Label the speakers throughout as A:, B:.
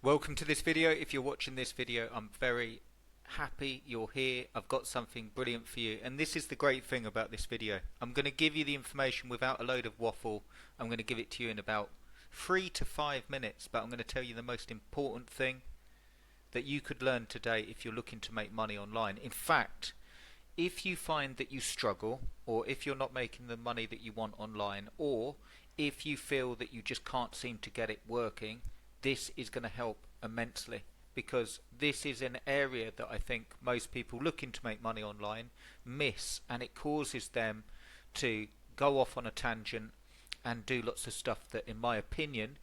A: Welcome to this video. If you're watching this video, I'm very happy you're here. I've got something brilliant for you, and this is the great thing about this video. I'm going to give you the information without a load of waffle. I'm going to give it to you in about 3 to 5 minutes, but I'm going to tell you the most important thing that you could learn today if you're looking to make money online. In fact, if you find that you struggle, or if you're not making the money that you want online, or if you feel that you just can't seem to get it working, this is going to help immensely, because this is an area that I think most people looking to make money online miss, and it causes them to go off on a tangent and do lots of stuff that, in my opinion,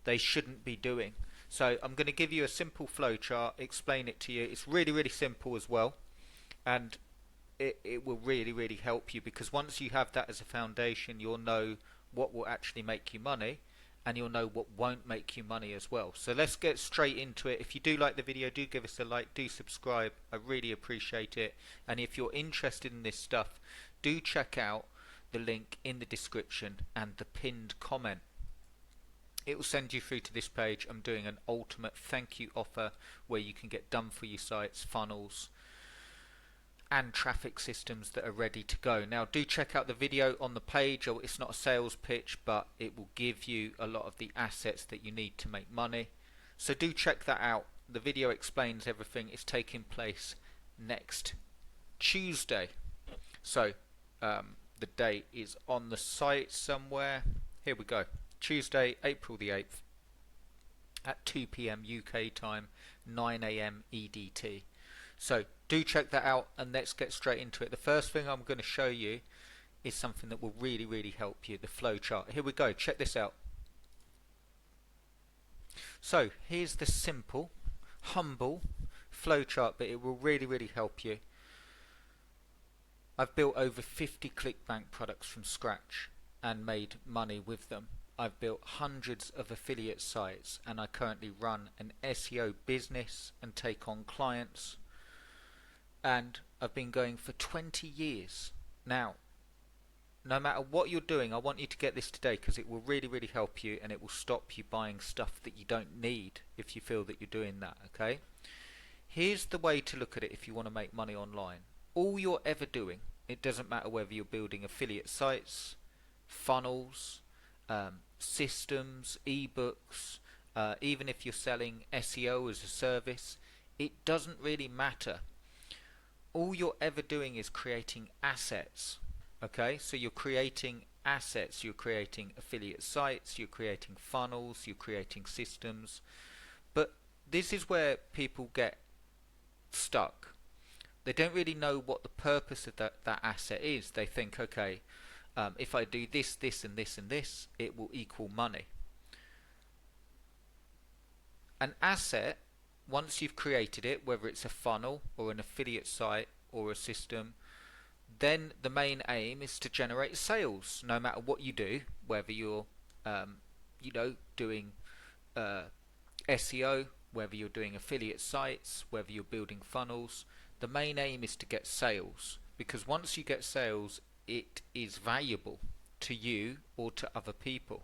A: they shouldn't be doing. So I'm going to give you a simple flowchart, explain it to you. It's really simple as well, and it will really help you, because once you have that as a foundation, you'll know what will actually make you money, and you'll know what won't make you money as well. So let's get straight into it. If you do like the video, do give us a like, do subscribe. I really appreciate it. And if you're interested in this stuff, do check out the link in the description and the pinned comment. It will send you through to this page. I'm doing an ultimate thank you offer where you can get done for your sites, funnels, and traffic systems that are ready to go. Now, do check out the video on the page. It's not a sales pitch, but it will give you a lot of the assets that you need to make money. So do check that out. The video explains everything. It's taking place next Tuesday. So the date is on the site somewhere. Here we go. Tuesday, April the 8th at 2 p.m. UK time, 9 a.m. EDT. So do check that out, and let's get straight into it. The first thing I'm going to show you is something that will really help you, the flowchart. Here we go, check this out. So here's the simple, humble flowchart, but it will really help you. I've built over 50 ClickBank products from scratch and made money with them. I've built hundreds of affiliate sites, and I currently run an SEO business and take on clients. And I've been going for 20 years. Now, no matter what you're doing, I want you to get this today, because it will really help you, and it will stop you buying stuff that you don't need if you feel that you're doing that, okay? Here's the way to look at it if you want to make money online. All you're ever doing, it doesn't matter whether you're building affiliate sites, funnels, systems, ebooks, even if you're selling SEO as a service, it doesn't really matter. All you're ever doing is creating assets. Okay, so you're creating assets, you're creating affiliate sites, you're creating funnels, you're creating systems. But this is where people get stuck. They don't really know what the purpose of that asset is. They think, okay, if I do this and this, it will equal money. An asset, once you've created it, whether it's a funnel or an affiliate site or a system, then the main aim is to generate sales, no matter what you do, whether you're doing SEO, whether you're doing affiliate sites, whether you're building funnels. The main aim is to get sales, because once you get sales, it is valuable to you or to other people.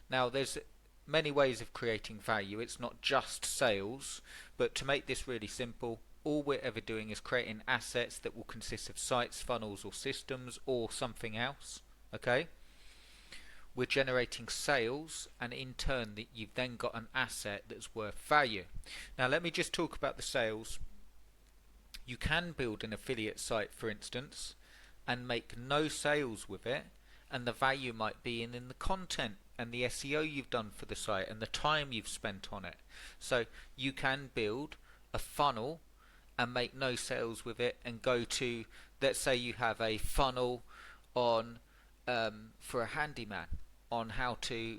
A: Now, there's many ways of creating value. It's not just sales, but to make this really simple, all we're ever doing is creating assets that will consist of sites, funnels, or systems, or something else. Okay? We're generating sales, and in turn you've then got an asset that's worth value. Now let me just talk about the sales. You can build an affiliate site, for instance, and make no sales with it, and the value might be in the content and the SEO you've done for the site and the time you've spent on it. So you can build a funnel and make no sales with it, and go to, let's say you have a funnel on for a handyman, on how to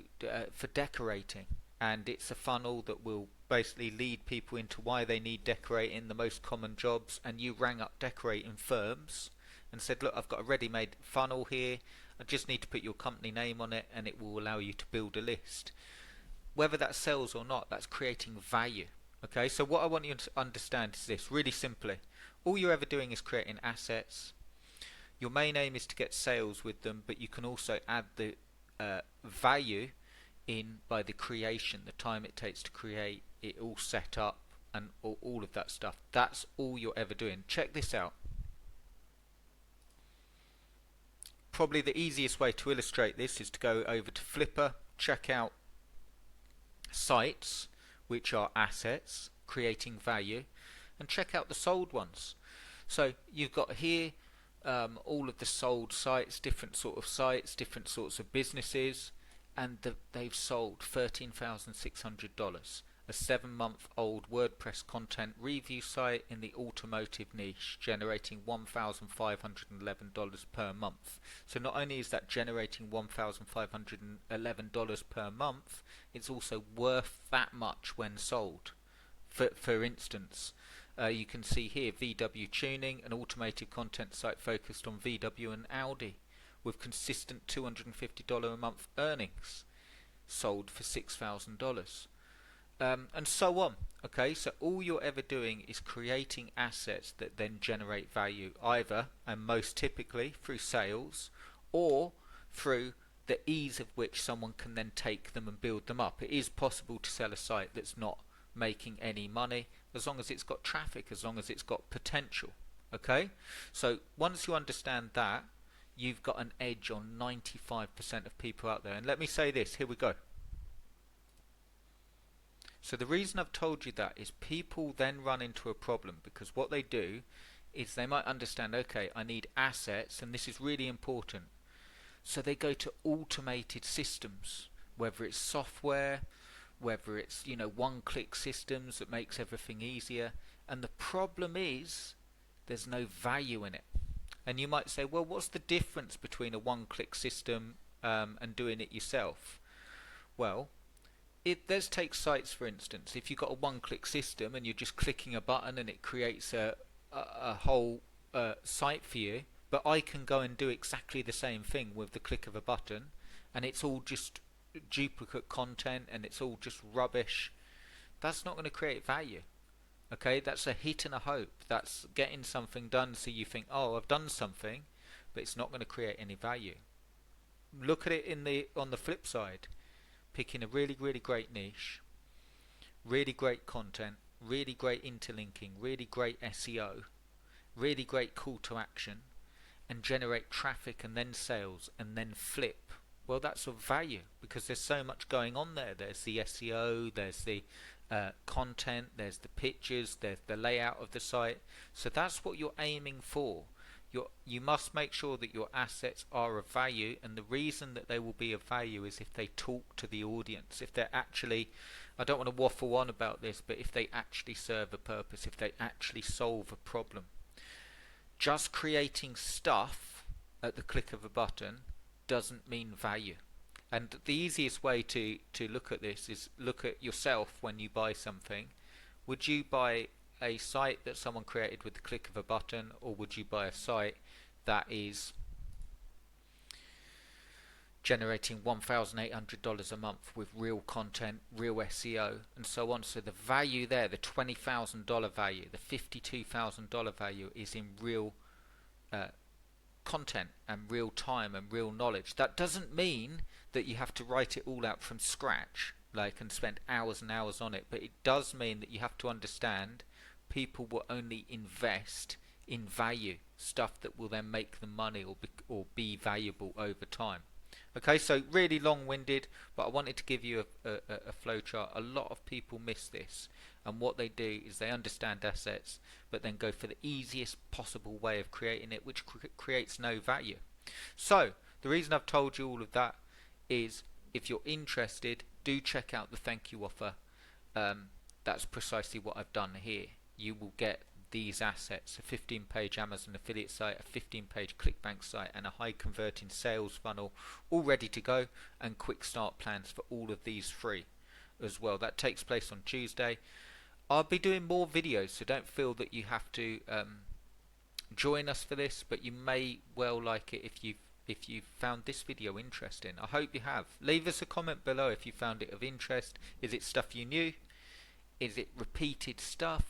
A: for decorating, and it's a funnel that will basically lead people into why they need decorating, the most common jobs, and you rang up decorating firms and said, look, I've got a ready-made funnel here, I just need to put your company name on it, and it will allow you to build a list. Whether that sells or not, that's creating value. Okay, so what I want you to understand is this, really simply. All you're ever doing is creating assets. Your main aim is to get sales with them, but you can also add the value in by the creation, the time it takes to create it all set up and all of that stuff. That's all you're ever doing. Check this out. Probably the easiest way to illustrate this is to go over to Flipper, check out sites, which are assets creating value, and check out the sold ones. So you've got here all of the sold sites, different sorts of businesses, and they've sold $13,600. A 7-month-old WordPress content review site in the automotive niche, generating $1,511 per month. So not only is that generating $1,511 per month, it's also worth that much when sold. For instance, you can see here VW Tuning, an automotive content site focused on VW and Audi, with consistent $250 a month earnings, sold for $6,000. And so on. Okay, so all you're ever doing is creating assets that then generate value, either and most typically through sales, or through the ease of which someone can then take them and build them up. It is possible to sell a site that's not making any money, as long as it's got traffic, as long as it's got potential. Okay, so once you understand that, you've got an edge on 95% of people out there. And let me say this, here we go. So the reason I've told you that is people then run into a problem, because what they do is they might understand, okay, I need assets, and this is really important. So they go to automated systems, whether it's software, whether it's one-click systems that makes everything easier. And the problem is there's no value in it. And you might say, well, what's the difference between a one-click system and doing it yourself? Well, let's take sites for instance. If you've got a one-click system and you're just clicking a button and it creates a whole site for you, but I can go and do exactly the same thing with the click of a button, and it's all just duplicate content and it's all just rubbish, that's not going to create value. Okay, that's a hit and a hope. That's getting something done so you think, oh, I've done something, but it's not going to create any value. Look at it on the flip side. Picking a really, really great niche, really great content, really great interlinking, really great SEO, really great call to action, and generate traffic and then sales and then flip. Well, that's of value because there's so much going on there. There's the SEO, there's the content, there's the pictures, there's the layout of the site. So that's what you're aiming for. You must make sure that your assets are of value, and the reason that they will be of value is if they talk to the audience, if they're actually, I don't want to waffle on about this, but if they actually serve a purpose, if they actually solve a problem. Just creating stuff at the click of a button doesn't mean value. And the easiest way to look at this is look at yourself when you buy something. Would you buy a site that someone created with the click of a button, or would you buy a site that is generating $1,800 a month with real content, real SEO, and so on? So the value there, the $20,000 value, the $52,000 value, is in real content and real time and real knowledge. That doesn't mean that you have to write it all out from scratch, and spend hours and hours on it, but it does mean that you have to understand people will only invest in value, stuff that will then make them money or be valuable over time. Okay, so really long-winded, but I wanted to give you a flowchart. A lot of people miss this, and what they do is they understand assets, but then go for the easiest possible way of creating it, which creates no value. So the reason I've told you all of that is, if you're interested, do check out the thank you offer. That's precisely what I've done here. You will get these assets: a 15-page Amazon affiliate site, a 15-page ClickBank site, and a high converting sales funnel all ready to go, and quick start plans for all of these free as well. That takes place on Tuesday. I'll be doing more videos, so don't feel that you have to join us for this, but you may well like it if you've found this video interesting. I hope you have. Leave us a comment below if you found it of interest. Is it stuff you knew? Is it repeated stuff?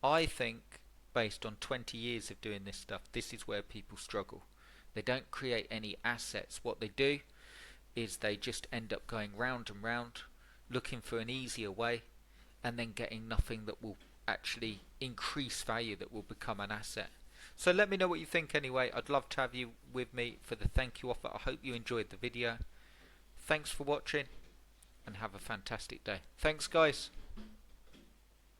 A: I think, based on 20 years of doing this stuff, this is where people struggle. They don't create any assets. What they do, is they just end up going round and round, looking for an easier way, and then getting nothing that will actually increase value, that will become an asset. So let me know what you think anyway. I'd love to have you with me for the thank you offer. I hope you enjoyed the video. Thanks for watching and have a fantastic day. Thanks guys.